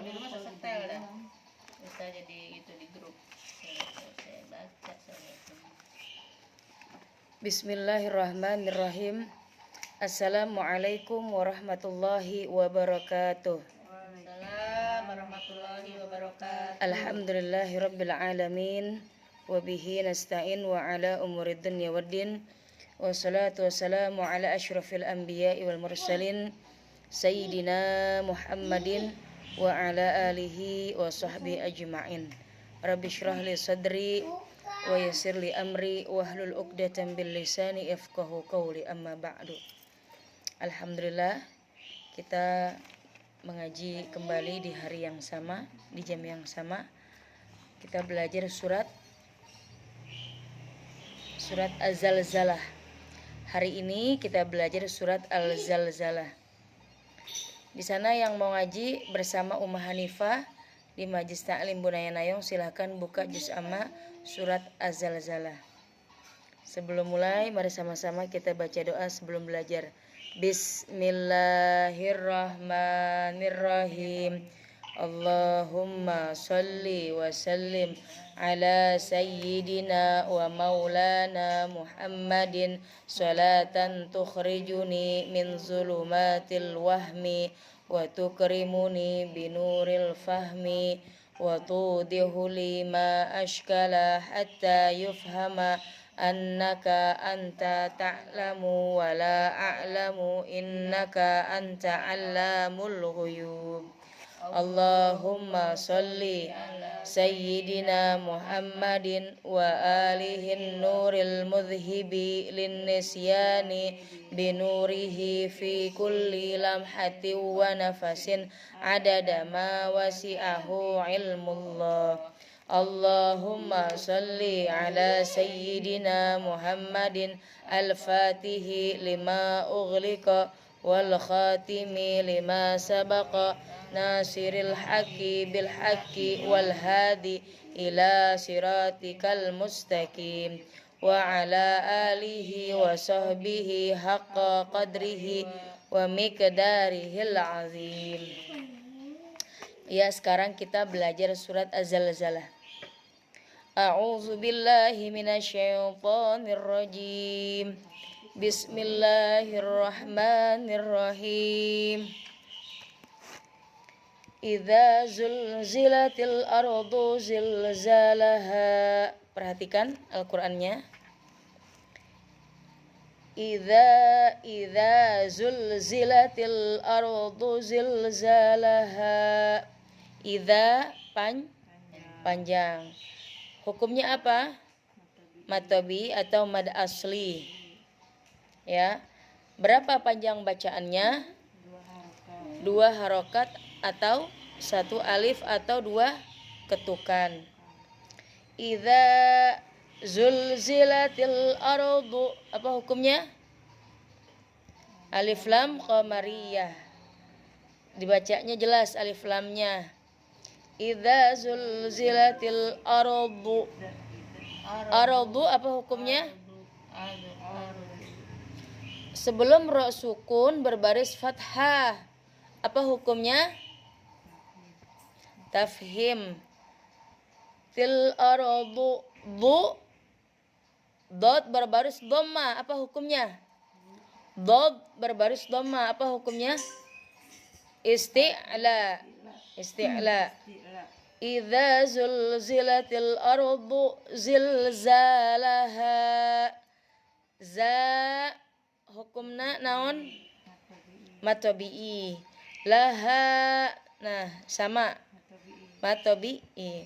kalau di rumah saya setel dah. Bisa jadi itu di grup. Saya baca saya. Bismillahirrahmanirrahim. Assalamualaikum warahmatullahi wabarakatuh. Waalaikumsalam warahmatullahi wabarakatuh. Alhamdulillahirabbil alamin wa bihi nasta'in wa ala umurid dunya waddin. Wassalatu wassalamu ala asyrafil anbiya'i wal mursalin sayyidina Muhammadin wa ala alihi wa sahbihi ajma'in. Rabbi shrah li sadri wa yassir li amri wahlul 'uqdatam bil lisani yafqahu qawli, amma ba'du. Alhamdulillah, kita mengaji kembali di hari yang sama, di jam yang sama. Kita belajar surat Az-Zalzalah. Hari ini kita belajar surat Al-Zalzalah. Di sana yang mau ngaji bersama Ummah Hanifah di Majlis Ta'lim Bunaya Nayong, silahkan buka juz amma surat Az-Zalzalah. Sebelum mulai, mari sama-sama kita baca doa sebelum belajar. Bismillahirrahmanirrahim. Allahumma salli wa sallim ala sayyidina wa maulana Muhammadin salatan tukhrijuni min zulumatil wahmi wa tukrimuni binuril fahmi wa tudihu lima ashkala hatta yufhama annaka anta ta'lamu wa la a'lamu innaka anta 'allamul ghuyub. Allahumma salli sayyidina Muhammadin wa alihin nuril mudhibi linnisyani binurihi fi kulli lamhatin wa nafasin adada ma wasi'ahu ilmullah. Allahumma salli ala sayyidina Muhammadin al-fatihi lima ughliqa wal khatimi lima sabaqa nasiril haqqi bil haqqi wal hadi ila siratikal mustaqim wa ala alihi wa sahbihi haqqa qadrihi wa miqdarihil azim. Ya, sekarang kita belajar surat Az-Zalzalah. A'udzu billahi minasyaitonir rajim. Bismillahirrahmanirrahim. Idza zulzilatil ardu zilzalaha. Perhatikan Al-Qur'annya. Idza zulzilatil ardu zilzalaha. Idza panjang. Hukumnya apa? Mad tabi atau mad asli. Ya. Berapa panjang bacaannya? 2 harokat atau 1 alif atau 2 ketukan. Idza zulzilatil ardu, apa hukumnya? Alif lam qamariyah. Dibacanya jelas alif lamnya. Idza zulzilatil ardu. Ardu apa hukumnya? Sebelum ra sukun berbaris fathah, apa hukumnya? Tafhim. Til ardu. Dot berbaris dhamma, apa hukumnya? Dot berbaris dhamma, apa hukumnya? Isti'la. Idza zulzilatil ardu zilzalaha. Za hukumna naon? Mad tabi'i. Laha, nah sama mad tabi'i.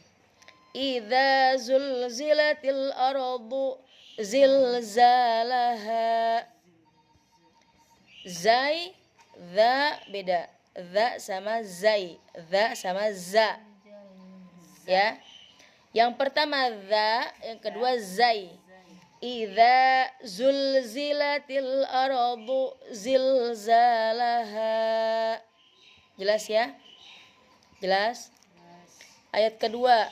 Idza zulzilatil ardu zilzalaha. Zai, za beda. Za sama zai, za sama za. Ya. Yang pertama za, yang kedua zai. Idza zulzilatil ardu zilzalaha. Jelas ya? Jelas? Ayat kedua.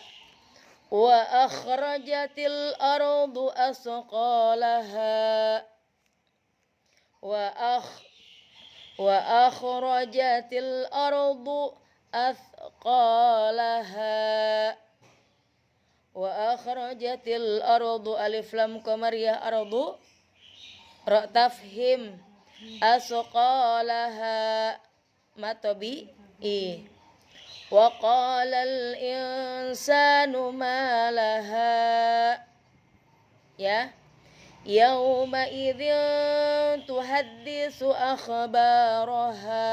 Wa akhrajatil ardu asqalaha. Wa akhrajatil ardu athqalaha. Wa akhrajatil ardu alif lam qamariyah ardu ra tafhim asqalaha matobi i. Wa qalal insanu ma laha ya yauma idzin tuhaddisu akhbaraha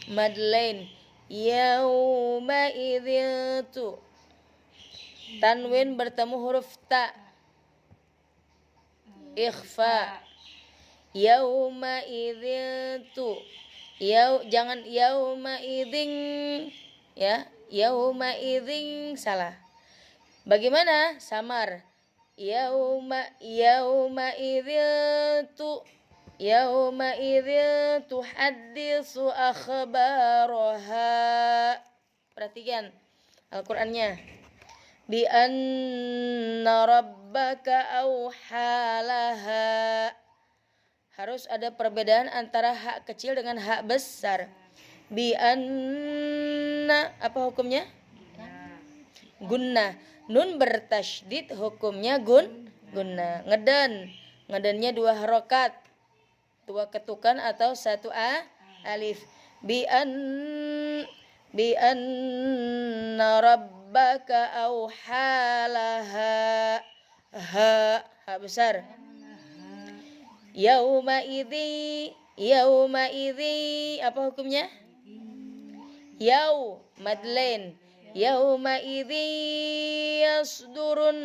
madlain yauma idzin tu tanwin bertemu huruf ta ikhfa yauma idzin tu jangan yauma idzin ya yauma idzin salah. Bagaimana? Samar. Yauma idzin tuhaddisu akhbaraha. Perhatikan Al-Qur'annya. Bi anna rabbaka awhalaha. Harus ada perbedaan antara hak kecil dengan hak besar. Bi anna apa hukumnya? Gunnah. Nun bertasydid hukumnya gunnah. Ngedannya 2 harokat, 2 ketukan atau 1 alif. Bi anna rabbaka awhalaha. Ha besar. Yauma idzi apa hukumnya? Madlain. Yauma idzi yasdurun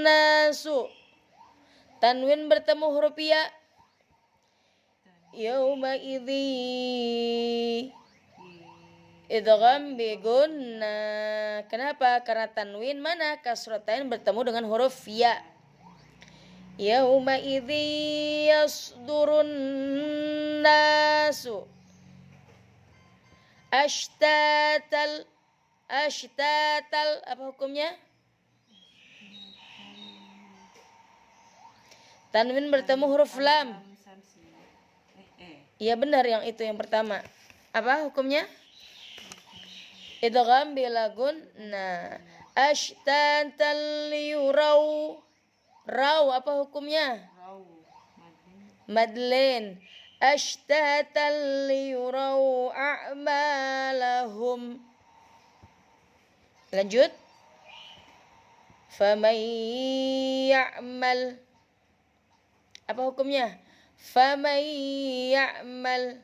nasu. Tanwin bertemu huruf ya. Yauma idzi idgham bi gunnah. Kenapa? Karena tanwin mana? Kasratain bertemu dengan huruf ya. Yauma idzi yasdurun nasu ashtatal apa hukumnya? Tanwin bertemu huruf lam. Iya benar yang itu yang pertama. Apa hukumnya? Idgham bila gunnah. Ashtatal yurau. Raw apa hukumnya? Madlain. Ashtatal yurau a'malahum. Lanjut. Faman ya'mal. Apa hukumnya? Faman ya'mal.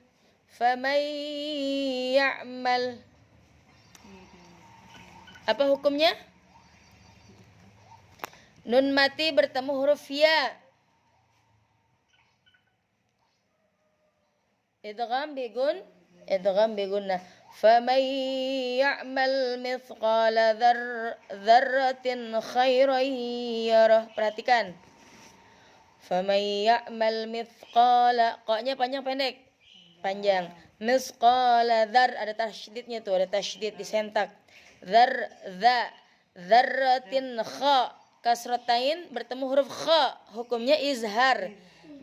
Apa hukumnya? Nun mati bertemu huruf ya. Idgham bi gunnah. Faman ya'mal mithqala dzarratin khairan yarah. Perhatikan. Faman ya'mal mithqala, qa-nya panjang pendek? Panjang. Mithqala dzar ada tasydidnya tuh, ada tasydid disentak. Dzarratin kha kasratain bertemu huruf kha, hukumnya izhar.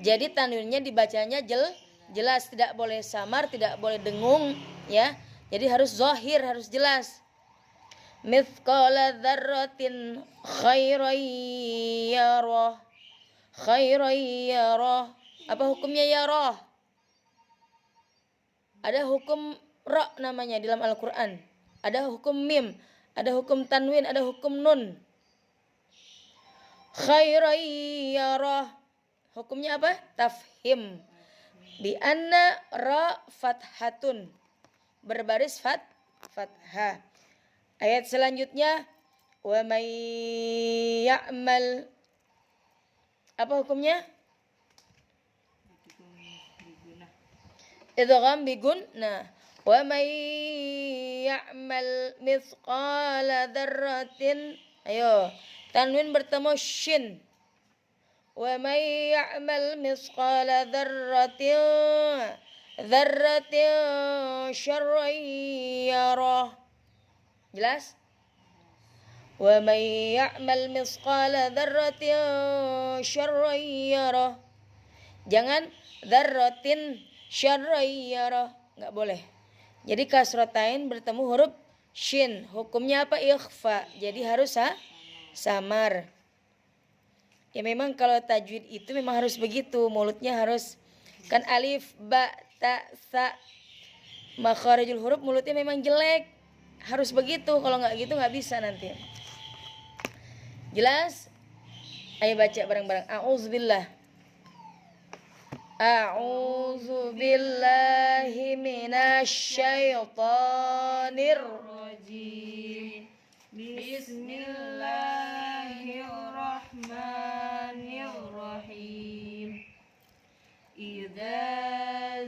Jadi tanwinnya dibacanya jelas, tidak boleh samar, tidak boleh dengung ya. Jadi harus zahir, harus jelas. Mithqala dzarratin khairan yarah. Apa hukumnya yarah? Ada hukum ra namanya di dalam Al-Qur'an. Ada hukum mim, ada hukum tanwin, ada hukum nun. Khairan yarah. Hukumnya apa? Tafhim. Bi anna ra fathatun. Berbaris fathah. Ayat selanjutnya wa may ya'mal. Apa hukumnya? Idgham bi gunnah. Wa may ya'mal mithqala dzarratin. Ayo, tanwin bertemu shin. Wa may ya'mal mithqala dzarratin syarran yarah. Jelas? Wa may ya'mal mithqala dzarratin syarran yarah. Jangan dzarratin syarrayyara, nggak boleh. Jadi kasrotain bertemu huruf shin, hukumnya apa? Ikhfa, jadi harus samar. Ya memang kalau tajwid itu memang harus begitu, mulutnya harus kan alif, ba, ta, sa, makharijul huruf mulutnya memang jelek, harus begitu. Kalau nggak gitu nggak bisa nanti. Jelas? Ayo baca bareng-bareng. A'udzubillah. A'udzu billahi minasyaitonir rajim. Bismillahirrahmanirrahim. Idza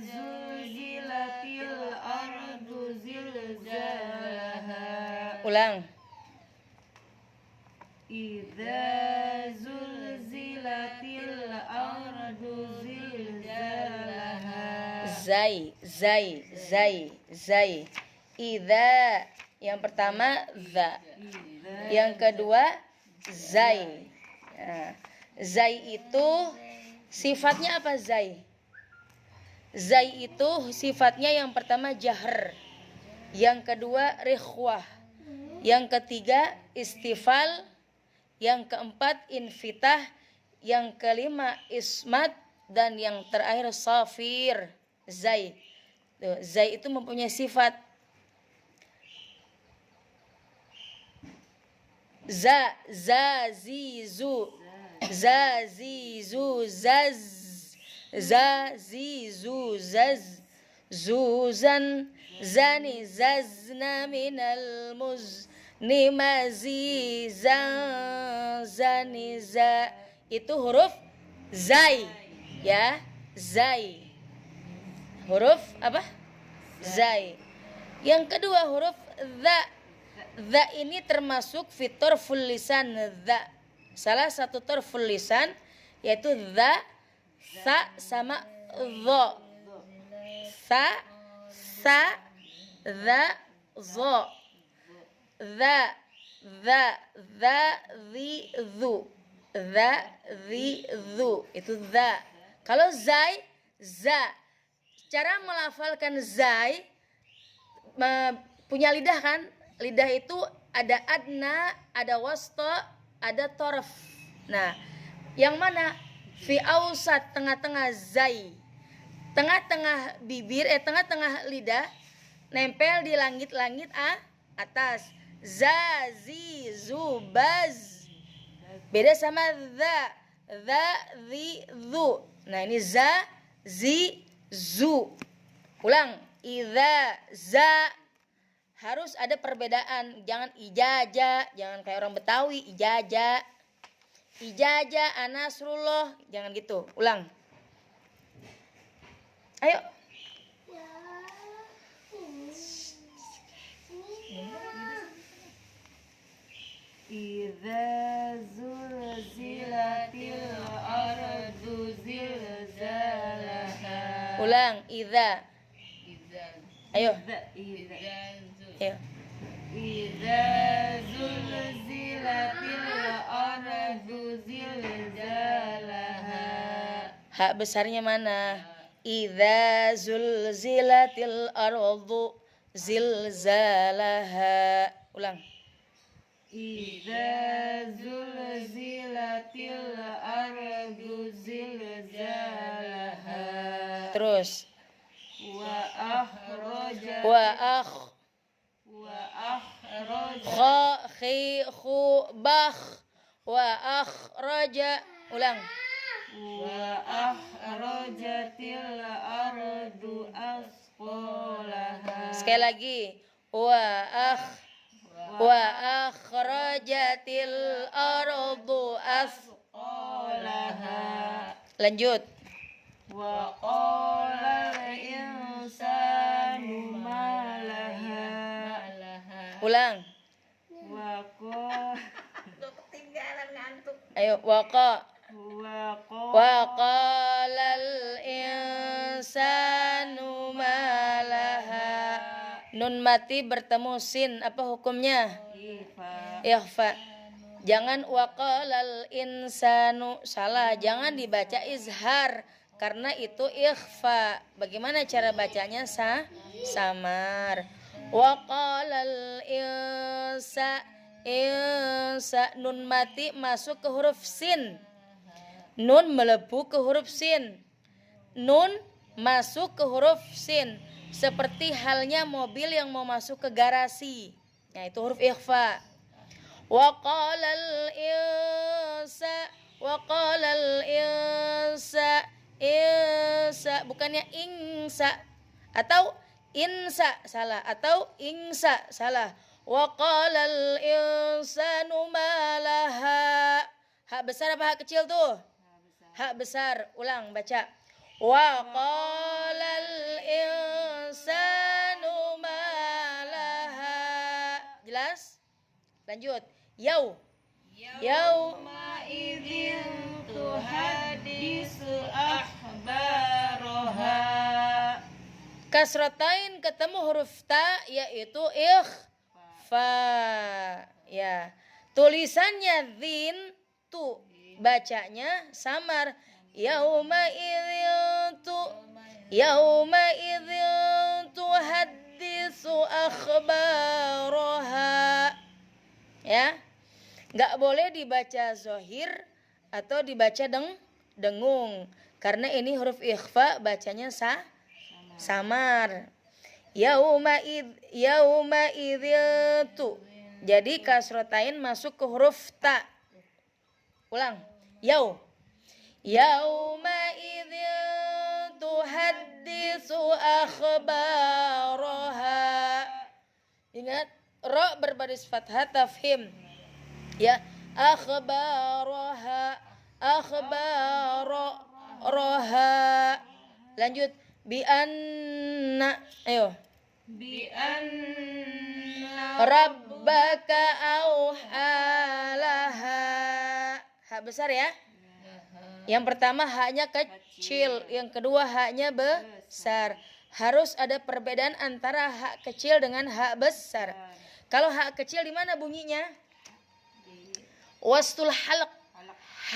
zulzilatil ardu zilzalaha. Ulang. Idza zulzilatil ardu zilzalaha. Zai. Idza yang pertama za. Yang kedua zai. Nah, zai itu sifatnya apa zai? Zai itu sifatnya yang pertama jahr, yang kedua rikhwah, yang ketiga istifal, yang keempat infitah, yang kelima ismat, dan yang terakhir safir. Zai. Zai itu mempunyai sifat zizu, zaz, zuzan, zani, zazna, minal muzni, mazizan, zani, za. Itu huruf zai, ya, zai. Huruf apa? Zai. Yang kedua huruf za. Za ini termasuk fitur full lisan. Za. Salah satu torful lisan yaitu za, sa sama dho. Sa, za, zo. Za, zi, zu. Za, zi, zu. Itu za. Kalau zai, za. Cara melafalkan zai, punya lidah kan? Lidah itu ada adna, ada wasta, ada torf. Nah, yang mana? Fi ausat, tengah-tengah zai. Tengah-tengah bibir, tengah-tengah lidah, nempel di langit-langit atas. Za, zi, zu, baz. Beda sama za, zi, zu. Nah, ini za, zi, zu. Ulang. Idza, za. Harus ada perbedaan, jangan ijaja, jangan kayak orang Betawi, ijaja, anasrullah, jangan gitu. Ulang. Ayo. Idza zulzilatil ardu zilzalaha. Ulang. Idza. Ayo. Ayo. Idza zulzilatil ardu zilzalaha. Hak besarnya mana? Idza zulzilatil ardu zilzalaha. Ulang. Idza zulzilatil ardu zilzalaha. Terus. Wa akhraja. Ulang. Wa akhrajatil ardu asqalaha. Sekali lagi. Wa akhrajatil ardu asqalaha. Lanjut. Wa qala insanu ma laha. Ulang. Wa qala. Ketinggalan ngantuk. Ayo wa qalal insanu ma laha. Nun mati bertemu sin, apa hukumnya? Ikhfa. Jangan wa qalal insanu, salah, jangan dibaca izhar, karena itu ikhfa. Bagaimana cara bacanya? Samar. Wa qalal insa nun mati masuk ke huruf sin. Nun melebu ke huruf sin. Nun masuk ke huruf sin. Seperti halnya mobil yang mau masuk ke garasi. Nah, itu huruf ikhfa. Wa qalal insa bukannya ingsa atau insa salah atau ingsa salah. Wa qalal insanu malaha. Hak besar apa hak kecil tuh? Hak besar. Ulang baca. Wa qalal insanu malaha. Jelas? Lanjut. Yauma idzin tuhaddisu akhbaraha. Kasratain ketemu huruf ta yaitu ikhfa. Ya. Tulisannya dzin tu, bacanya samar. Yauma idzin tuhaddisu akhbaraha. Ya. Enggak boleh dibaca zahir atau dibaca dengung karena ini huruf ikhfa bacanya samar. Yauma idzin tu. Jadi kasratain masuk ke huruf ta. Ulang. Yauma idzin tuhaddisu akhbaraha. Ingat, ra berbaris fathah tafhim. Ya, akhbaraha. Lanjut. Bi anna. Ayo. Bi anna Rabbaka auhalaha. Hak besar ya. Yang pertama haknya kecil, yang kedua haknya besar. Harus ada perbedaan antara hak kecil dengan hak besar. Kalau hak kecil di mana bunyinya? Wastul halq.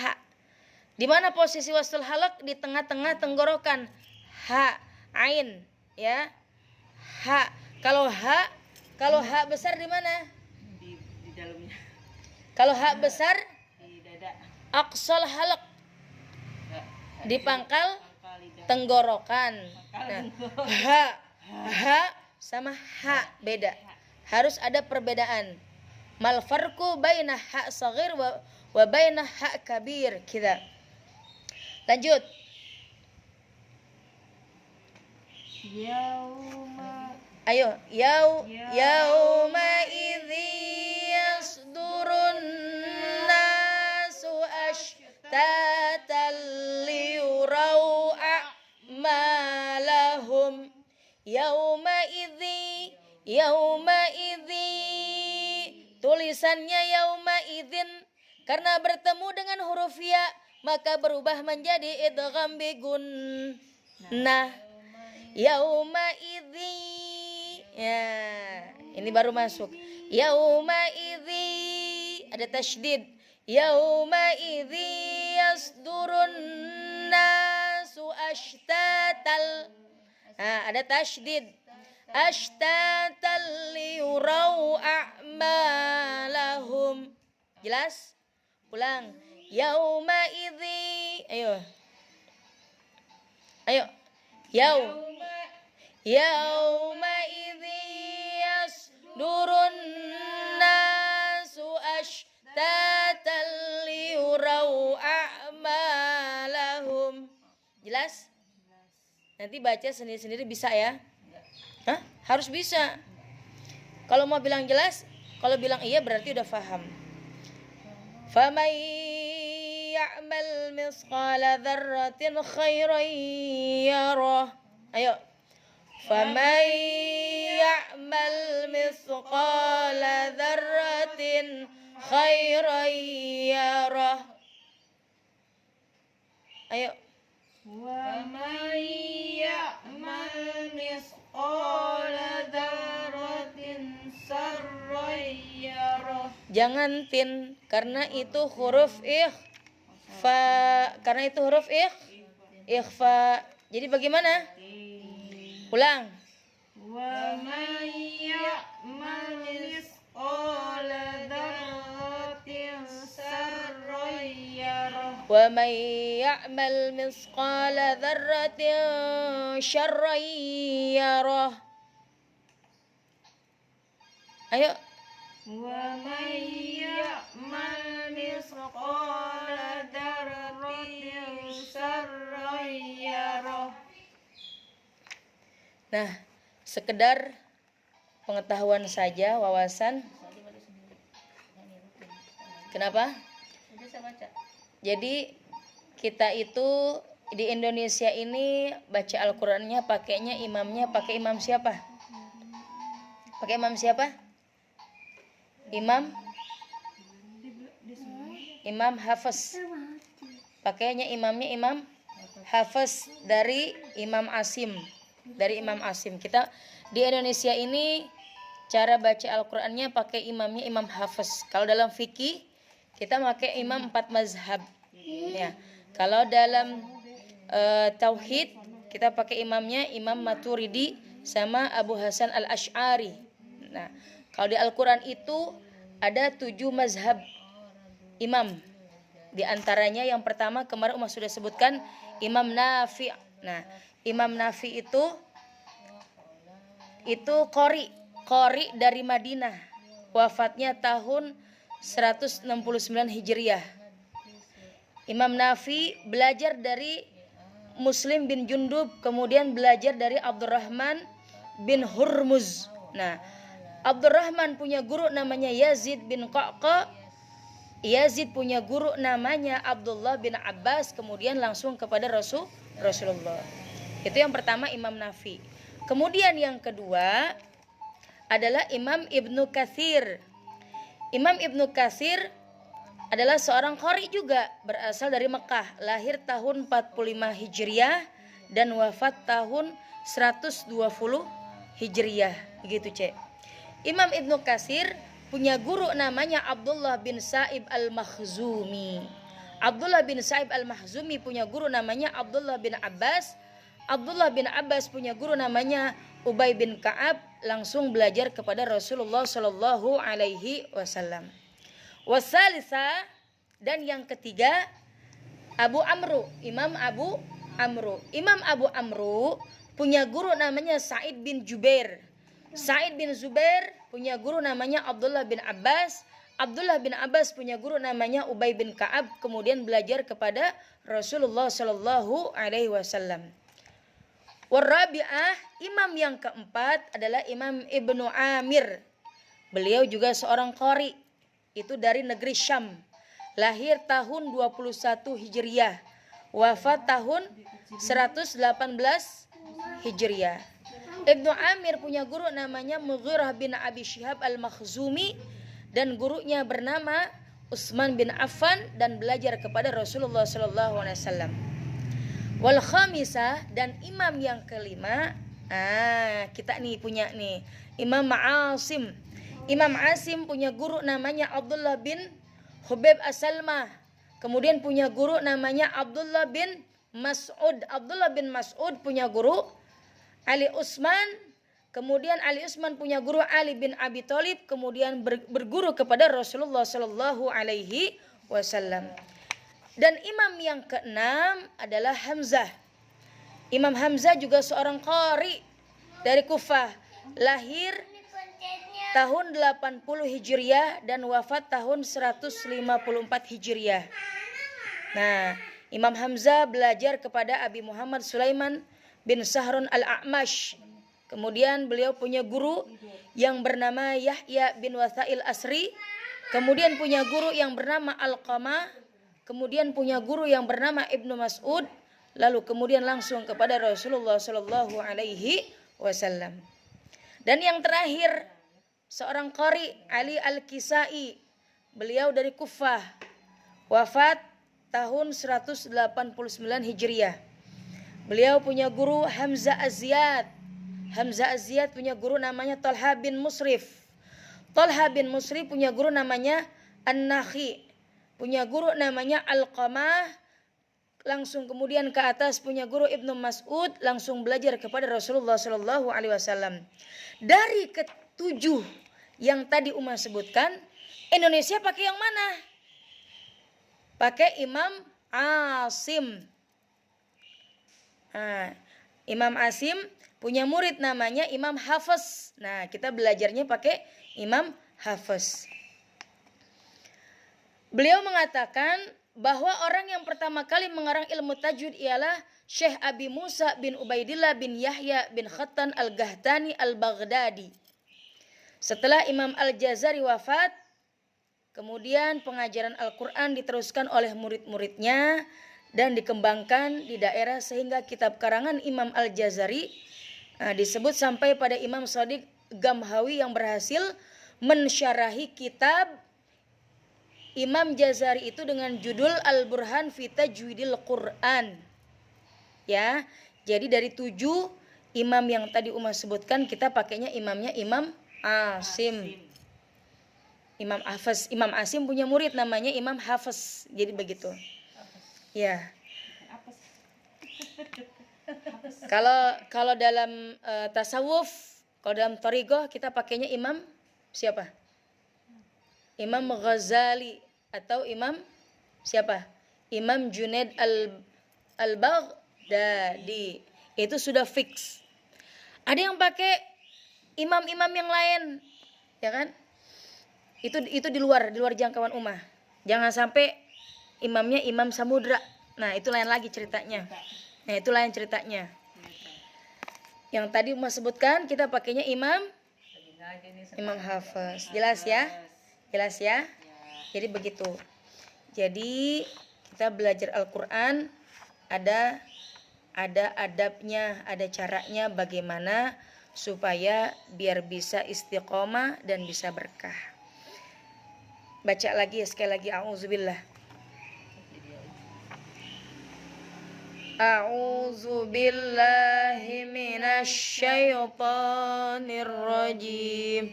Ha. Di mana posisi wastul halq? Di tengah-tengah tenggorokan. Ha, ain, ya. Ha. Kalau hak besar di mana? Di dalamnya. Kalau hak besar Di dada. aqsal halq. Di pangkal tenggorokan. Nah, ha sama ha beda. Harus ada perbedaan. Mal farqu baina ha saghir wa baina ha kabir. Kita. Lanjut. Ayo, yauma idzi yasdurun nasu ashtatan liyurau a'malahum. Yauma idzi. Tulisannya yauma idzin karena bertemu dengan huruf ya maka berubah menjadi idgham bi gunnah. Yauma idzi. Ya, ini baru masuk. Yauma idzi ada tasydid. Yauma idzi yasdurun nasu ashtatal. Nah, ada tasydid. Ashtatal liyurau a'malahum. Jelas? Ulang. Yauma idzi. Ayo. Yauma idzi yasdurun nasu ashtatal liyurau a'malahum. Jelas? Nanti baca sendiri-sendiri bisa ya? Hah? Harus bisa. Kalau mau bilang jelas, kalau bilang iya berarti udah paham. Faman ya'mal misqala dzarratin khairan yarah. Ayo. Faman ya'mal misqala dzarratin khairan yarah. Ayo. Wa may ya'mal misqala dzarratin sarran yarah. Jangan tin karena itu huruf ikhfa. Karena itu huruf Ikhfa. Jadi bagaimana? Ulang. Wa may ya'mal misqala dzarratin syarran yarah. Wa may ya'mal misqala dzarratin syarran yarah. Ayo. Wa may ya'mal misqala dzarratin syarran yarah. Nah, sekedar pengetahuan saja, wawasan. Kenapa? Jadi kita itu di Indonesia ini baca Al-Qur'annya pakainya imamnya pakai imam siapa? Pakai imam siapa? Imam Hafiz. Pakainya imamnya Imam Hafiz dari Imam Asim. Dari Imam Asim. Kita di Indonesia ini cara baca Al-Qur'annya pakai imamnya Imam Hafiz. Kalau dalam fikih kita pakai imam 4 mazhab. Ya. Kalau dalam tauhid kita pakai imamnya Imam Maturidi sama Abu Hasan Al-Asy'ari. Nah, kalau di Al-Qur'an itu ada 7 mazhab imam. Di antaranya yang pertama kemarin Umar sudah sebutkan Imam Nafi'. Nah, Imam Nafi itu qori dari Madinah. Wafatnya tahun 169 Hijriah. Imam Nafi belajar dari Muslim bin Jundub, kemudian belajar dari Abdurrahman bin Hurmuz. Nah, Abdurrahman punya guru namanya Yazid bin Qa'qa. Yazid punya guru namanya Abdullah bin Abbas, kemudian langsung kepada Rasulullah. Itu yang pertama Imam Nafi. Kemudian yang kedua adalah Imam Ibnu Katsir. Imam Ibnu Katsir adalah seorang qari juga, berasal dari Mekah, lahir tahun 45 Hijriah dan wafat tahun 120 Hijriah. Begitu, Cek. Imam Ibnu Katsir punya guru namanya Abdullah bin Sa'ib Al-Makhzumi. Abdullah bin Sa'ib Al-Makhzumi punya guru namanya Abdullah bin Abbas. Abdullah bin Abbas punya guru namanya Ubay bin Ka'ab, langsung belajar kepada Rasulullah Shallallahu alaihi wasallam. Wasalisa, dan yang ketiga Abu Amru, Imam Abu Amru. Imam Abu Amru punya guru namanya Sa'id bin Jubair. Sa'id bin Zubair punya guru namanya Abdullah bin Abbas. Abdullah bin Abbas punya guru namanya Ubay bin Ka'ab, kemudian belajar kepada Rasulullah Shallallahu alaihi wasallam. Warabi'ah, imam yang keempat adalah Imam Ibnu Amir. Beliau juga seorang qari. Itu dari negeri Syam. Lahir tahun 21 Hijriah. Wafat tahun 118 Hijriah. Ibnu Amir punya guru namanya Mughirah bin Abi Syihab Al-Makhzumi, dan gurunya bernama Utsman bin Affan, dan belajar kepada Rasulullah SAW. Wal khamisah, dan imam yang kelima, kita nih punya nih Imam Asim. Imam Asim punya guru namanya Abdullah bin Hubaib As-Salma. Kemudian punya guru namanya Abdullah bin Mas'ud. Abdullah bin Mas'ud punya guru Ali Utsman. Kemudian Ali Utsman punya guru Ali bin Abi Thalib, kemudian berguru kepada Rasulullah Shallallahu alaihi wasallam. Dan imam yang keenam adalah Hamzah. Imam Hamzah juga seorang qari dari Kufah, lahir tahun 80 Hijriah dan wafat tahun 154 Hijriah. Nah, Imam Hamzah belajar kepada Abi Muhammad Sulaiman bin Sahrun Al-A'mash. Kemudian beliau punya guru yang bernama Yahya bin Wasail Asri. Kemudian punya guru yang bernama Al-Qamah. Kemudian punya guru yang bernama Ibnu Mas'ud. Lalu kemudian langsung kepada Rasulullah Shallallahu alaihi wasallam. Dan yang terakhir seorang qari, Ali Al-Kisai. Beliau dari Kufah. Wafat tahun 189 Hijriah. Beliau punya guru Hamzah Az-Ziyad. Hamzah Az-Ziyad punya guru namanya Talha bin Musrif. Talha bin Musrif punya guru namanya An-Nakhi. Punya guru namanya Al-Qamah. langsung kemudian ke atas punya guru Ibnu Mas'ud, langsung belajar kepada Rasulullah Shallallahu Alaihi Wasallam. Dari ketujuh yang tadi Umar sebutkan, Indonesia pakai yang mana? Pakai Imam Asim. Nah, Imam Asim punya murid namanya Imam Hafiz. Nah, kita belajarnya pakai Imam Hafiz. Beliau mengatakan bahwa orang yang pertama kali mengarang ilmu tajwid ialah Syekh Abi Musa bin Ubaidillah bin Yahya bin Khattan Al-Gahtani Al-Baghdadi. Setelah Imam Al-Jazari wafat, kemudian pengajaran Al-Quran diteruskan oleh murid-muridnya dan dikembangkan di daerah sehingga kitab karangan Imam Al-Jazari disebut sampai pada Imam Shadiq Gamhawi yang berhasil mensyarahi kitab Imam Jazari itu dengan judul Al-Burhan fi Tajwidil Quran. Ya, jadi dari 7 imam yang tadi Umar sebutkan, kita pakainya imamnya Imam Asim. Imam Hafiz, Imam Asim punya murid namanya Imam Hafiz. Jadi begitu. Ya. Kalau dalam tasawuf, kalau dalam thariqah kita pakainya Imam siapa? Imam Ghazali atau Imam siapa? Imam Junaid Al-Baghdadi. Itu sudah fix. Ada yang pakai imam-imam yang lain, ya kan? Itu di luar jangkauan ummah. Jangan sampai imamnya Imam Samudra. Nah, itu lain lagi ceritanya. Yang tadi Umar sebutkan kita pakainya Imam Hafiz. Jelas ya? Jadi begitu. Jadi kita belajar Al-Quran ada adabnya, ada caranya bagaimana supaya biar bisa istiqomah dan bisa berkah. Baca lagi ya, sekali lagi. A'udzubillah. A'udzubillahi minasyaitonir rajim.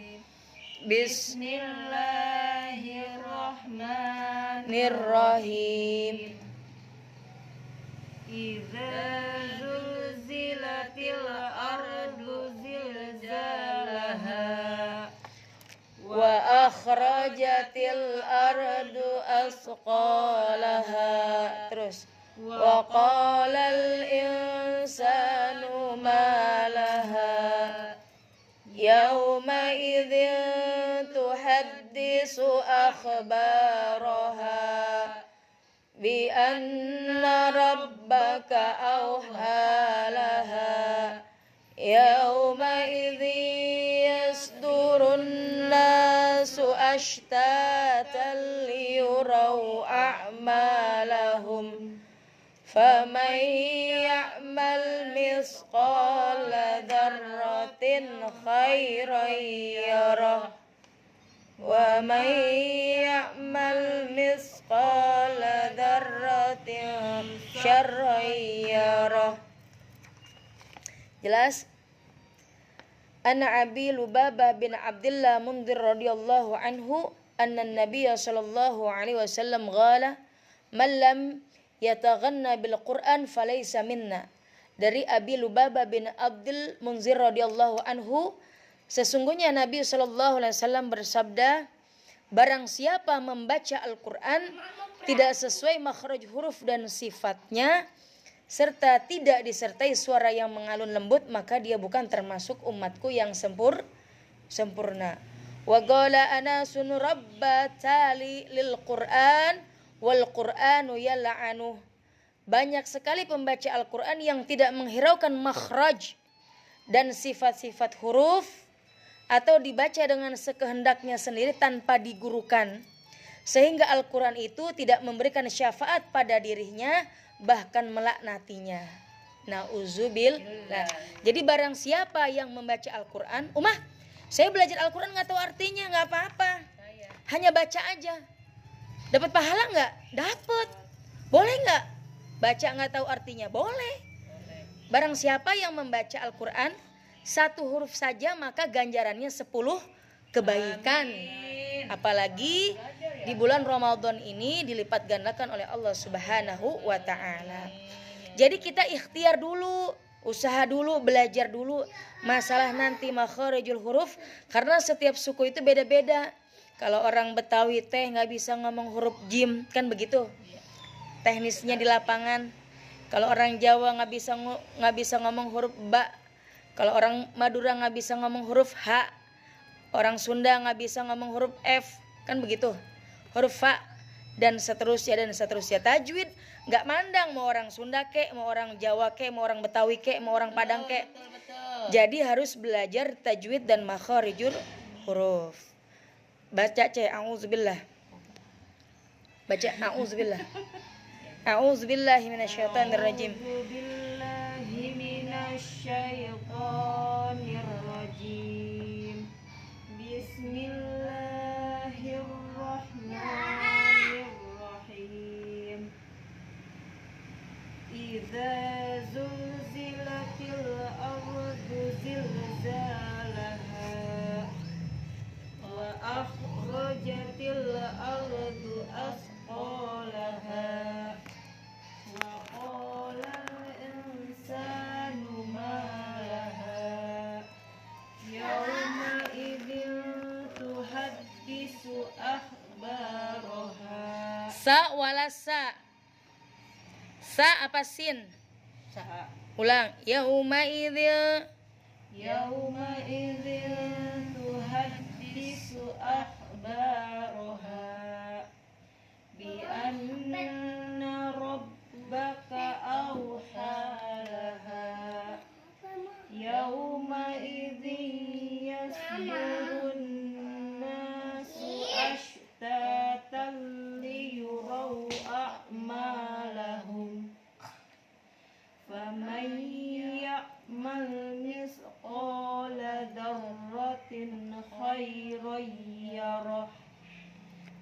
Bismillahirrahmanirrahim. Idza zulzilatil ardu zilzalaha Wa akhrajatil ardu asqalaha. Terus. Wa qalal insanu ma laha yauma idzin tuhaddisu akhbaraha bi anna rabbaka awhalaha yauma idzin yasdurun nasu ashtatan liyuraw a'malahum faman ya'mal misqala dzarratin khairan yarah wa man ya'mal misqala dzarratin syarran yarah. Jelas? Anna Abi Lubabah bin Abdullah Mundhir radhiyallahu anhu anna an-nabiy sallallahu alaihi wasallam qala man lam yataghanna bil Qur'an falaysa minna. Dari Abi Lubabah bin Abdul Munzir radhiyallahu anhu, sesungguhnya Nabi sallallahu alaihi wasallam bersabda, barang siapa membaca Al-Qur'an tidak sesuai makhraj huruf dan sifatnya serta tidak disertai suara yang mengalun lembut, maka dia bukan termasuk umatku yang sempurna. Wa qala anasun rabbatali lil Qur'an wal Qur'anu yal'anu. Banyak sekali pembaca Al-Quran yang tidak menghiraukan makhraj dan sifat-sifat huruf atau dibaca dengan sekehendaknya sendiri tanpa digurukan, sehingga Al-Quran itu tidak memberikan syafaat pada dirinya, bahkan melaknatinya. Nauzubillah. Jadi barang siapa yang membaca Al-Quran, saya belajar Al-Quran nggak tahu artinya, nggak apa-apa, hanya baca aja. Dapat pahala nggak? Dapat. Boleh nggak? Baca nggak tahu artinya? Boleh. Barang siapa yang membaca Al-Quran 1 huruf saja, maka ganjarannya 10 kebaikan. Apalagi di bulan Ramadan ini dilipat gandakan oleh Allah Subhanahu wa taala. Jadi kita ikhtiar dulu, usaha dulu, belajar dulu masalah nanti makharijul huruf, karena setiap suku itu beda-beda. Kalau orang Betawi teh nggak bisa ngomong huruf jim, kan begitu teknisnya di lapangan. Kalau orang Jawa nggak bisa ngomong huruf ba. Kalau orang Madura nggak bisa ngomong huruf H. Orang Sunda nggak bisa ngomong huruf F, kan begitu. Huruf fa dan seterusnya dan seterusnya. Tajwid nggak mandang mau orang Sunda kek, mau orang Jawa kek, mau orang Betawi kek, mau orang Padang kek. Betul. Jadi harus belajar tajwid dan makharijul huruf. Baca a'udzubillah. Baca a'udzubillah. A'udzubillahi minasyaitonirrajim. A'udzubillahi minasyaitonirrajim. Bismillahirrahmanirrahim. Idza zulzilatil ardu zilzalaha wa akhrajatil ardu asqalaha wa qalal insanu ma laha yawma idzin tuhaddisu akhbaraha. Sa wala sa. Sa apa sin? Sa Ulang. Yauma idzil. yawma idzin tuhaddisu akhbaraha bi anna rabbaka awhalaha yawma idzin yasdurun nasu ashtatan liyuraw a'malahum faman ya'mal misqala dzarratin khairan yarah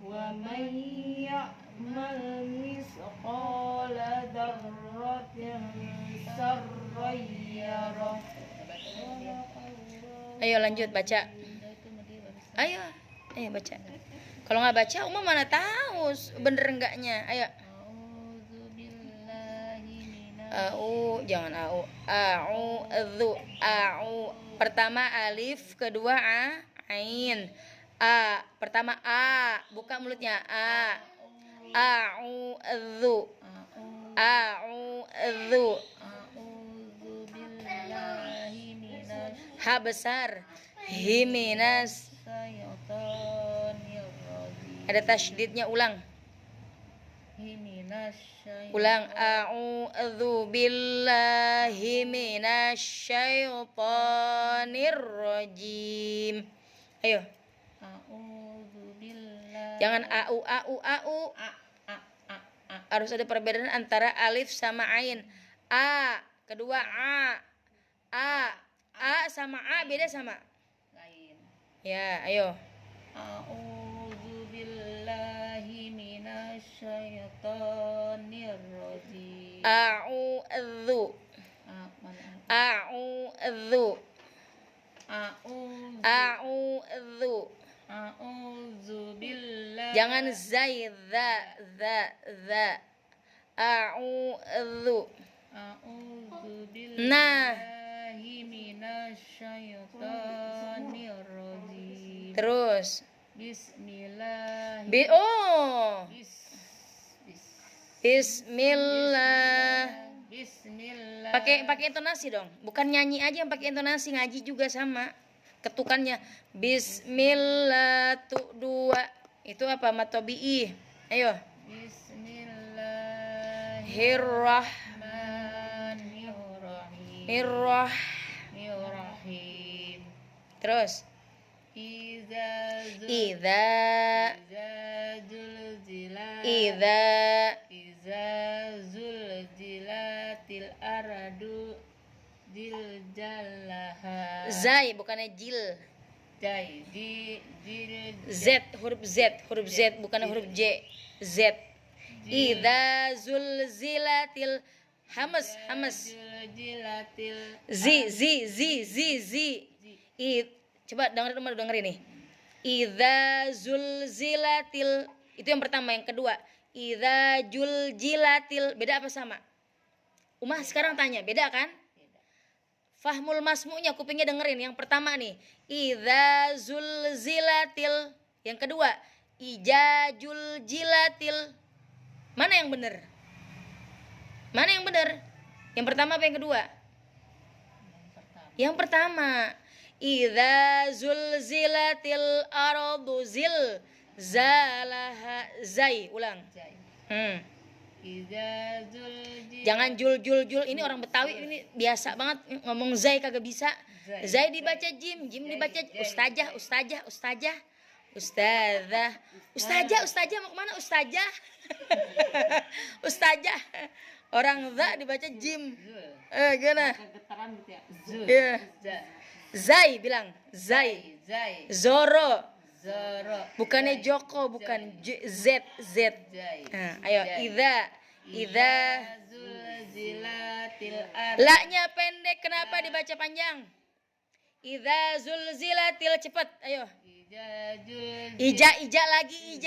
wa man ya'mal misqala dzarratin sarran yarah. Ayo lanjut baca. Ayo baca. Kalau nggak baca, Uma mana tahu bener enggaknya. Ayo. Jangan pertama alif, kedua ain. Pertama buka mulutnya. A'udzu. Ha besar. Himinas. Ada tasydidnya, ulang. Ulang. A'udzu billahi minasyaitonir rajim. Ayo. Jangan au. Harus ada perbedaan antara alif sama ain. Kedua A sama A beda sama. Lain. Ya, ayo. A'udzu billahi minasyaitonir rajim. A'udzu. A'udzu billahi. Jangan za. A'udzu. Nah. Minasyaitonir rajim. Terus. Bismillah. Bismillah. Bismillah. Pakai intonasi dong. Bukan nyanyi aja, yang pakai intonasi, ngaji juga sama. Ketukannya Bismillah tuh 2. Itu apa? Matobi'i. Ayo. Bismillahirrahmanirrahim. Terus. Idza zulzilatil ardu zilzalaha. Zai bukannya jil. Huruf Z bukannya huruf J. Z. Idza zulzilatil hamas. Zi. Coba dengerin nih. Idza zulzilatil, Itu yang pertama. Yang kedua, idza juljilatil. Beda apa sama? Umah sekarang tanya, beda kan? Fahmul masmu'nya, kupingnya dengerin. Yang pertama nih, idza zulzilatil. Yang kedua, ijajul jilatil. Mana yang benar? Mana yang benar? Yang pertama apa yang kedua? Yang pertama. Idza zulzilatil ardu zilzalaha. Zai, ulang. Jangan jul. Ini orang Betawi ini biasa banget ngomong zai kagak bisa. Zai dibaca jim dibaca ustazah. Ustazah mau kemana ustazah? Ustazah. Orang za dibaca jim. Gimana? Getaran gitu ya. Iya. Zai bilang zai. Zoro. Bukannya Joko, bukan Z. Nah, ayo idza zulzilatil la-nya pendek, kenapa dibaca panjang? Idza zulzilatil, cepet, ayo. Ija lagi.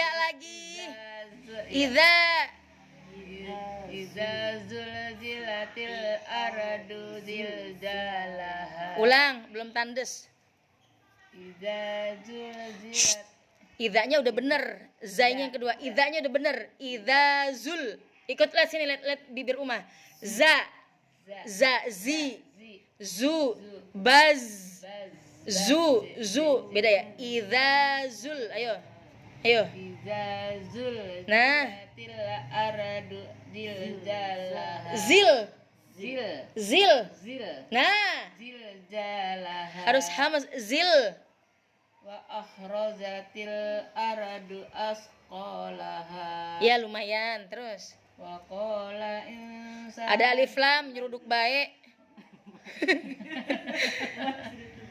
Idza zulzilatil ardu zilzalaha. Ulang, belum tandes. Idza zulzilat. Idanya udah bener. Zainya yang kedua. Idanya udah bener. Idza zul. Ikut lihat sini, lihat bibir Umah. Zi. Zu. Baz. Zu. Beda ya. Idza zul. Ayo. Idza zulzilatil ardu zilzalaha. Zil. Nah, Zilzalaha. harus hamas. Zil. Wa akhrajatil ardu asqalaha. Ya lumayan. Terus Wa qala insan. ada alif lam, nyeruduk baik.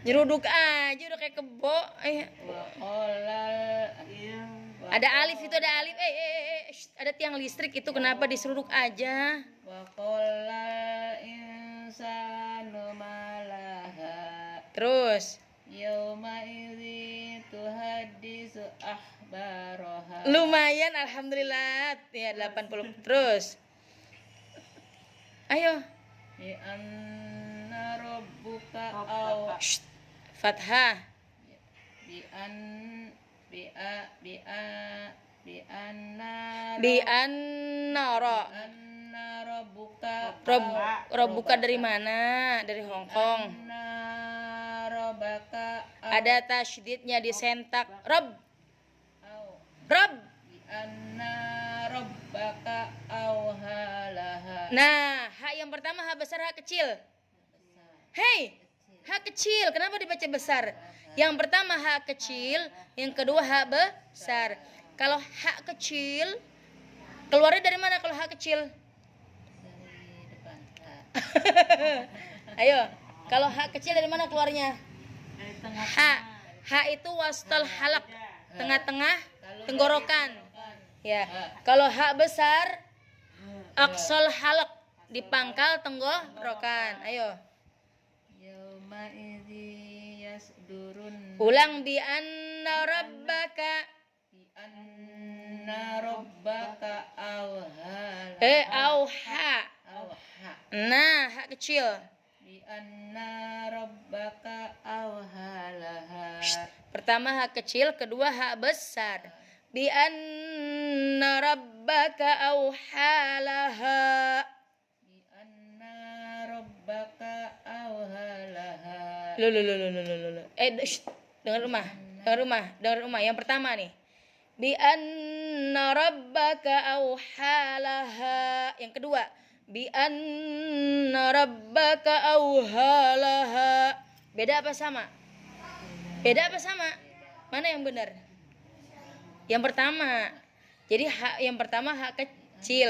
Nyeruduk aja udah kayak kebo. Wa qala Ada alif itu, ada alif. Ada tiang listrik itu, kenapa diseruduk aja? wa qala insanu malaha. Terus Yauma idzi tuhaddisu akhbaraha. lumayan, alhamdulillah. Ya 80. Terus ayo. Bi anna rabbuka aw Fathah. bi anna Rabbuka dari mana? Dari Hong Kong. anna rabbaka Ada tasydidnya disentak. Rob. bi anna rabbaka awhalaha. Nah, ha yang pertama ha besar, ha kecil. Hei, ha kecil. Kenapa dibaca besar? Yang pertama ha kecil, yang kedua ha besar. Kalau ha kecil, keluarnya dari mana kalau ha kecil? Dari depan. Ayo, kalau ha kecil dari mana keluarnya? Dari tengah. Ha itu wastal halak, tengah-tengah tenggorokan. Ya, kalau ha besar, aksal halak, di pangkal tenggorokan. Ayo, Yauma idzi yasdurun. ulang bi anna rabbaka. Bi anna rabbaka awhala. Auha. Nah, ha kecil. Bi anna rabbaka awhalaha. Pertama ha kecil, kedua ha besar. Bi anna rabbaka auhalaha. Bi anna rabbaka awhalaha. Loh. Dengar rumah. Yang pertama nih. Bi anna rabbaka auhalaha. Yang kedua, bi anna rabbaka auhalaha. Beda apa sama? Mana yang benar? Yang pertama. Jadi yang pertama hak kecil,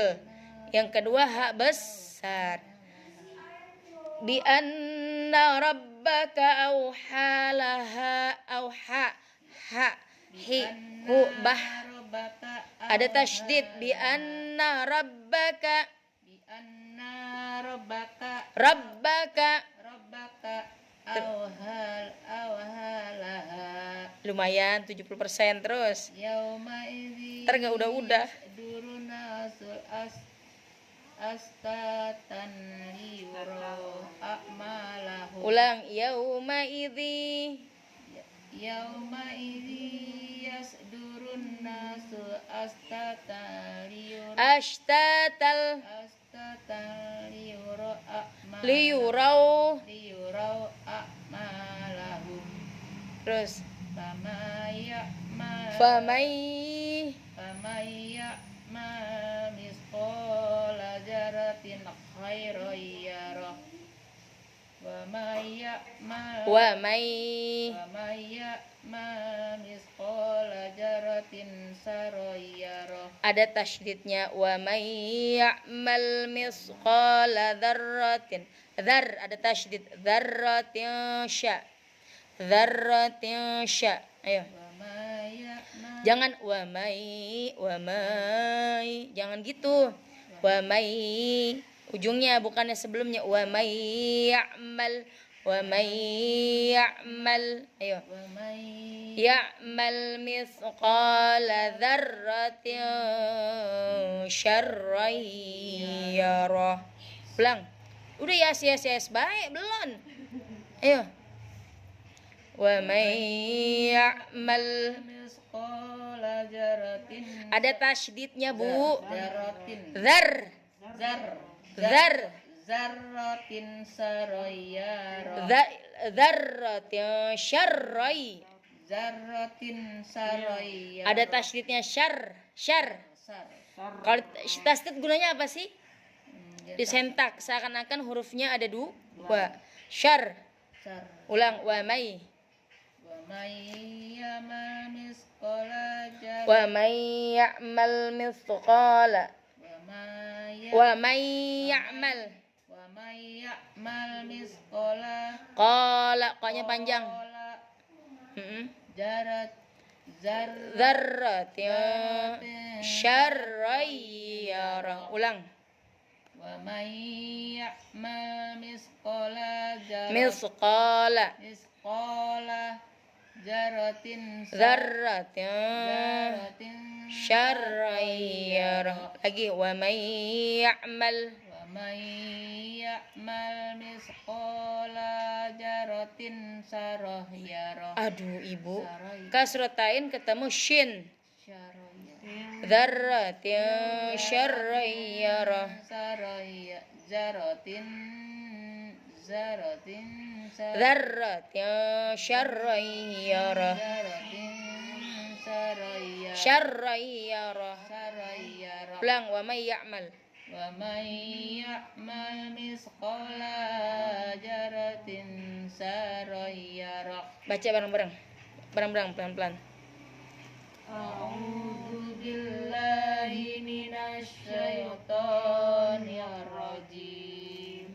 yang kedua hak besar. Bi anna rabbaka auhalaha. Auha. Ha. Hi. Hu. Bah. Ada tasydid. Bi anna rabbaka. Bi anna rabbaka awhalaha. Lumayan 70%. Terus Yauma idzi Ntar nggak udah. Duruna astatan liyurau a'malahum. Ulang. Yauma idzi. Yauma idzi yasdurun nasu astatan Ashtatal liyurau. a'malahum. Terus. Famay Famai. ya'mal misqala dzarratin khairan yarah. Wa may ya'mal misqala dzarratin sarran yarah. Ada tasydidnya. Wa may ya'mal misqala dzarratin. Dzar ada tasydid. Dzarratin sya. Dzarratin sya. Ayo. Jangan wa may. Jangan gitu. Wa may. Ujungnya bukannya sebelumnya. Wa may ya'mal. Ayo. Ya'mal mithqala dzarratin syarran yarah. Ulang. Udah ya, baik belum? Ayo. Wa may ya'mal. Misqala dzarratin. Ada tasydidnya, Bu. Dzarratin. Dzar. Zarratin sarayara. Dzarratin syarrai. Zarratin sarayara. Ada tasydidnya syar. Sar. Kalau tasydid gunanya apa sih? Disentak seakan-akan hurufnya ada dua. Syar. Sar. Ulang. Wa may. Wa may ya'mal misqala dzarratin. Wa may ya'mal mithqala. Wa may ya'mal. Wa may ya'mal misqala. Qala. Qanya panjang. Dzarratin syarran yarah. Ulang. Wa may ya'mal misqala Misqala dzarratin syarran yarah. Lagi. Wa may ya'mal. wa may ya'mal misqala dzarratin sarah yarah. Aduh Ibu, kasrotain ketemu shin. Syarah Dzarratin syarran yarah. Dzarratin Dzarratin syarran yarah. Syarran yarah. Ulang. Wa may ya'mal. Wa may ya'mal misqala dzarratin sarran yarah. Baca bareng-bareng. Pelan-pelan. A'udzu billahi minasy syaithanir rajim.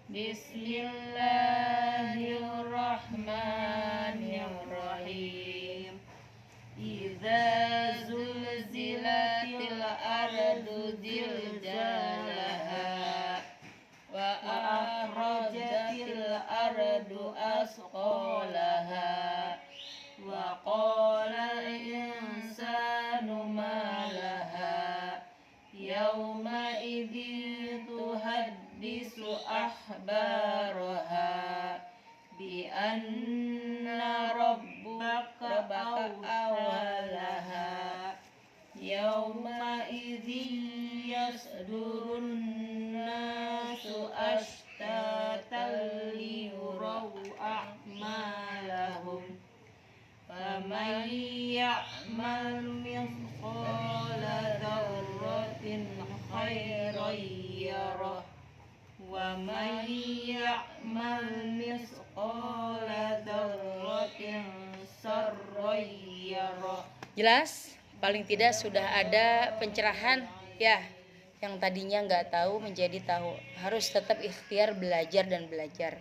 Bismillahirrahmanirrahim. Idza zulzilatil ardu zilzalaha wa akhrajatil ardu asqalaha wa qala insanu ma laha yawma idzin tuhaddisu akhbaraha bi anna rabbaka awalaha yawma idzin yasdurun nasu ashtatan liyuraw a'malahum. Faman ya'mal mithqala dzarratin khairan yarah wa man ya'mal mithqala dzarratin sarran yarah. Jelas? Paling tidak sudah ada pencerahan ya. Yang tadinya nggak tahu menjadi tahu. Harus tetap ikhtiar belajar dan belajar.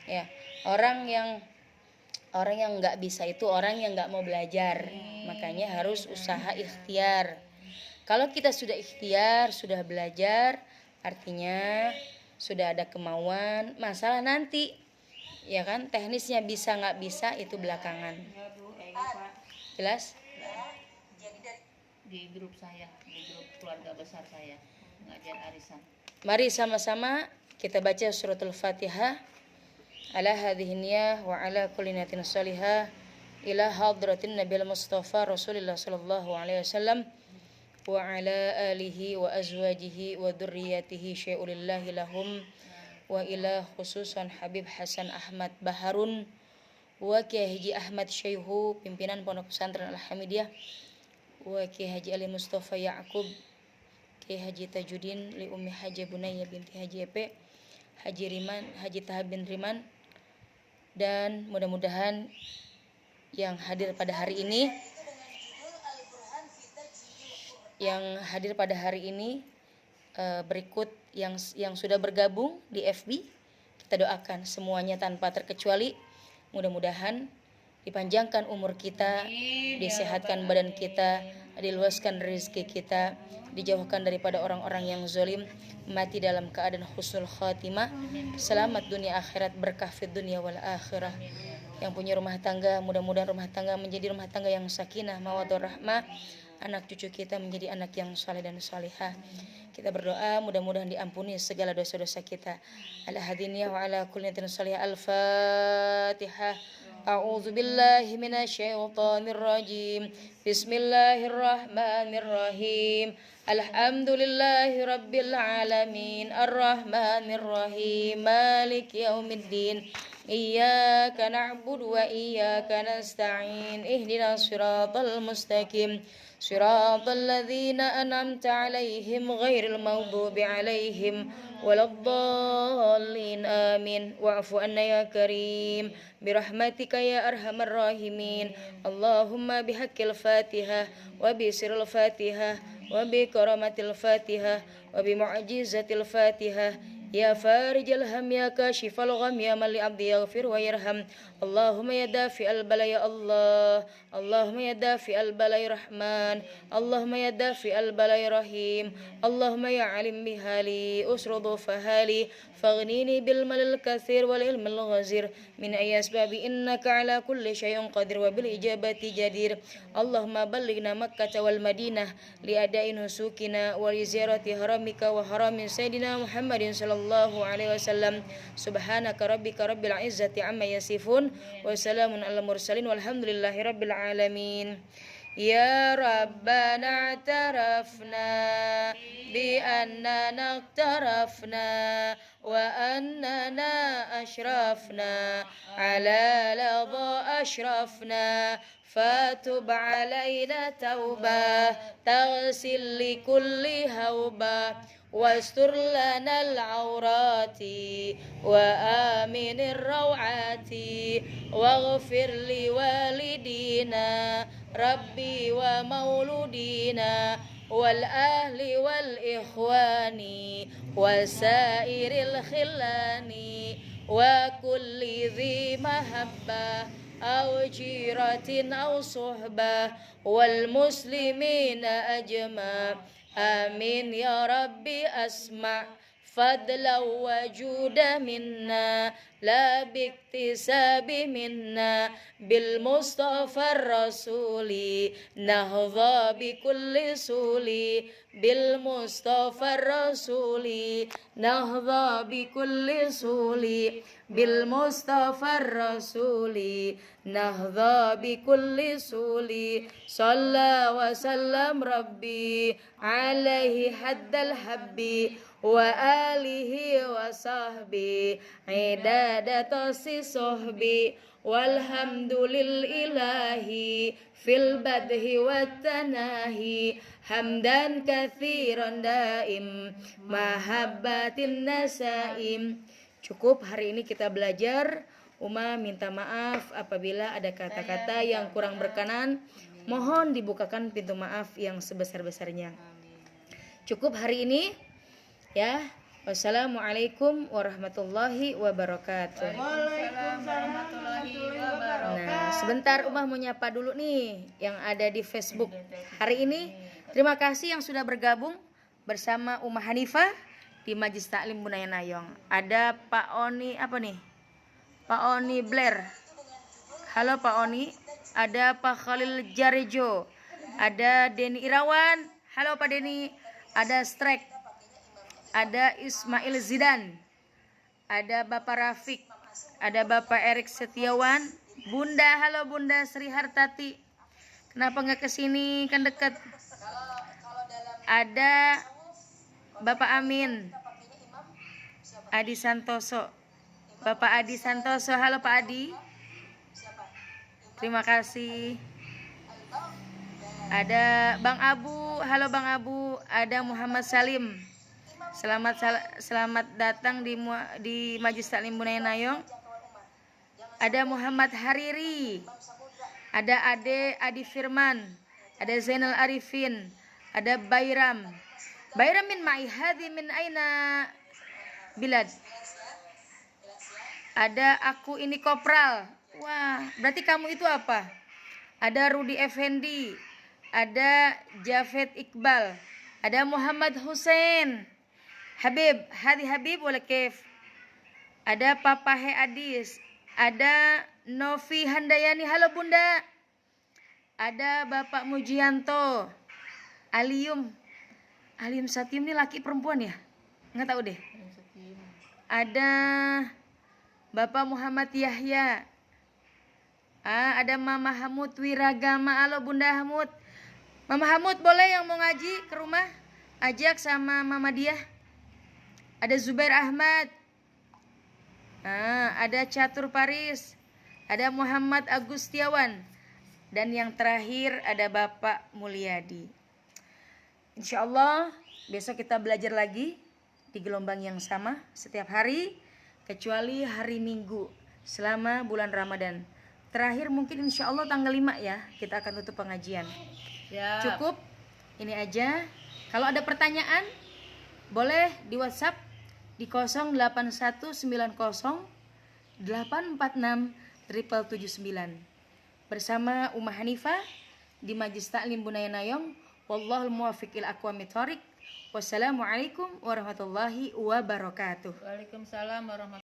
Ya, orang yang nggak bisa itu orang yang nggak mau belajar. Makanya harus usaha ikhtiar. Kalau kita sudah ikhtiar, sudah belajar, artinya sudah ada kemauan. Masalah nanti, ya kan? Teknisnya bisa nggak bisa itu belakangan. Jelas? di grup saya, di grup keluarga besar saya ngajar arisan. Mari sama-sama kita baca suratul Fatihah. Ala hadhihi niyah wa ala kulli niyatin salihah ila hadratin Nabil Mustafa Rasulullah sallallahu alaihi wasallam wa ala alihi wa azwajihi wa dzurriyyatihi syai'ulillahi lahum wa ila khususan Habib Hasan Ahmad Baharun wa Kiai Haji Ahmad Syaihu pimpinan Pondok Pesantren Al-Hamidiyah wa Kiai Haji Ali Mustafa Ya'qub Kiai Haji Tajuddin li Ummi Haji Bunaya binti Haji Epe Haji Riman Haji Tahab bin Riman, dan mudah-mudahan yang hadir pada hari ini berikut yang sudah bergabung di FB, kita doakan semuanya tanpa terkecuali, mudah-mudahan dipanjangkan umur kita, disehatkan badan kita, diluaskan rezeki kita, dijauhkan daripada orang-orang yang zalim, mati dalam keadaan husnul khatimah, selamat dunia akhirat, berkah fid dunia wal akhirah. Yang punya rumah tangga, mudah-mudahan rumah tangga menjadi rumah tangga yang sakinah, mawaddah, rahmah. Anak cucu kita menjadi anak yang saleh dan salihah. Kita berdoa mudah-mudahan diampuni segala dosa-dosa kita. Ala hadiniyah wa ala kulli niyatin salihah. Al-Fatihah. A'udzu billahi minasyaitonir rajim. Bismillahirrahmanirrahim. Alhamdulillahi rabbil alamin. Arrahmanir rahim. Maliki yaumiddin. Iyyaka na'budu wa iyyaka nasta'in. Ihdinas siratal mustaqim. Siratal ladzina an'amta 'alaihim ghairil maghdubi 'alaihim waladdallin. Amin. Wa'fu anna ya karim birahmatika ya arhamar rahimin. Allahumma bihaqqil Fatihah wa bi sirril Fatihah wa bi karamatil Fatihah wa bi mu'jizatil Fatihah. Ya farijal ham ya kashifal gham ya man li abdi yaghfir wa yarham. Allahumma ya dafi al bala ya Allah. Allahumma ya dafi al bala ya Rahman. Allahumma ya dafi al bala ya Rahim. Allahumma ya alim bihali usrudu fahali faghnini bil malil katsir wal ilmil ghazir min ayasbabi innaka ala kulli syai'in qadir wa bil ijabati jadir. Allahumma ballighna Makkah wal Madinah li adain husukina wa li ziyarati haramika wa haramin sayyidina Muhammadin sallallahu alaihi wasallam. Subhanaka rabbika rabbil izzati amma yasifun wa salamun alal mursalin walhamdulillahi rabbil alamin. Ya Rabbana tarafna bi annana tarafna wa annana ashrafna ala ladha ashrafna fatub alaina tauba taghsil li kulli hauba wastur lana al-awrati wa aminir rawati waghfir li walidina rabbi wa mauludina wal ahli wal ikhwani wasairil khillani wa kulli dhi mahabbah aw jiratin aw suhbah wal muslimina ajma'. Amin ya Rabbi asma' fadla wa juda minna la biktisabi minna bil mustafa rasuli nahdha bi kulli suli bil mustafa rasuli nahdha bi kulli suli bil mustafa rasuli nahdha bi kulli suli salla wa sallam rabbi alaihi haddal habbi wa alihi wa sahbi idadatosi sohbi walhamdulillahi fil badhi wa tanahi hamdan kathiran daim mahabbatin nasaim. Cukup hari ini kita belajar. Uma minta maaf apabila ada kata-kata yang kurang berkenan. Mohon dibukakan pintu maaf yang sebesar-besarnya. Cukup hari ini ya. Wassalamualaikum warahmatullahi wabarakatuh. Waalaikumsalam warahmatullahi wabarakatuh. Nah, sebentar Umah mau nyapa dulu nih yang ada di Facebook hari ini. Terima kasih yang sudah bergabung bersama Umah Hanifah di Majlis Taklim Bunaya Nayong. Ada Pak Oni apa nih? Pak Oni Blair. Halo Pak Oni. Ada Pak Khalil Jarejo. Ada Denny Irawan. Halo Pak Denny. Ada Strek. Ada Ismail Zidan. Ada Bapak Rafiq. Ada Bapak Erik Setiawan. Bunda, halo Bunda Sri Hartati. Kenapa nggak kesini, kan deket. Ada Bapak Amin. Adi Santoso. Bapak Adi Santoso, halo Pak Adi. Terima kasih. Ada Bang Abu, halo Bang Abu. Ada Muhammad Salim. Selamat datang di Majlis Taklim Bunaya Nayong. Ada Muhammad Hariri. Ada Adi Firman. Ada Zainal Arifin. Ada Bayram. Bayram min ma'i hadhi min aina bilad. Ada aku ini kopral. Wah, berarti kamu itu apa? Ada Rudi Effendi. Ada Javed Iqbal. Ada Muhammad Hussein. Habib, hadi Habib wala kef. Ada Papa He Adis. Ada Novi Handayani, halo Bunda. Ada Bapak Mujianto. Alium Satyum ini laki perempuan ya? Nggak tahu deh. Ada Bapak Muhammad Yahya. Ada Mama Hamud Wiragama. Halo Bunda Hamud. Mama Hamud boleh yang mau ngaji ke rumah? Ajak sama Mama dia. Ada Zubair Ahmad. Ada Catur Paris. Ada Muhammad Agustiawan. Dan yang terakhir ada Bapak Mulyadi. Insya Allah besok kita belajar lagi di gelombang yang sama setiap hari, kecuali hari Minggu selama bulan Ramadan. Terakhir mungkin insya Allah tanggal 5 ya, kita akan tutup pengajian. Cukup ini aja. Kalau ada pertanyaan boleh di WhatsApp di 08190 846 779 bersama Ummah Hanifah di Majlis Taklim Bunaya Nayong. Wallahul muwaffiq ila aqwamit thoriq. Wassalamualaikum warahmatullahi wabarakatuh. Waalaikumsalam warahmatullahi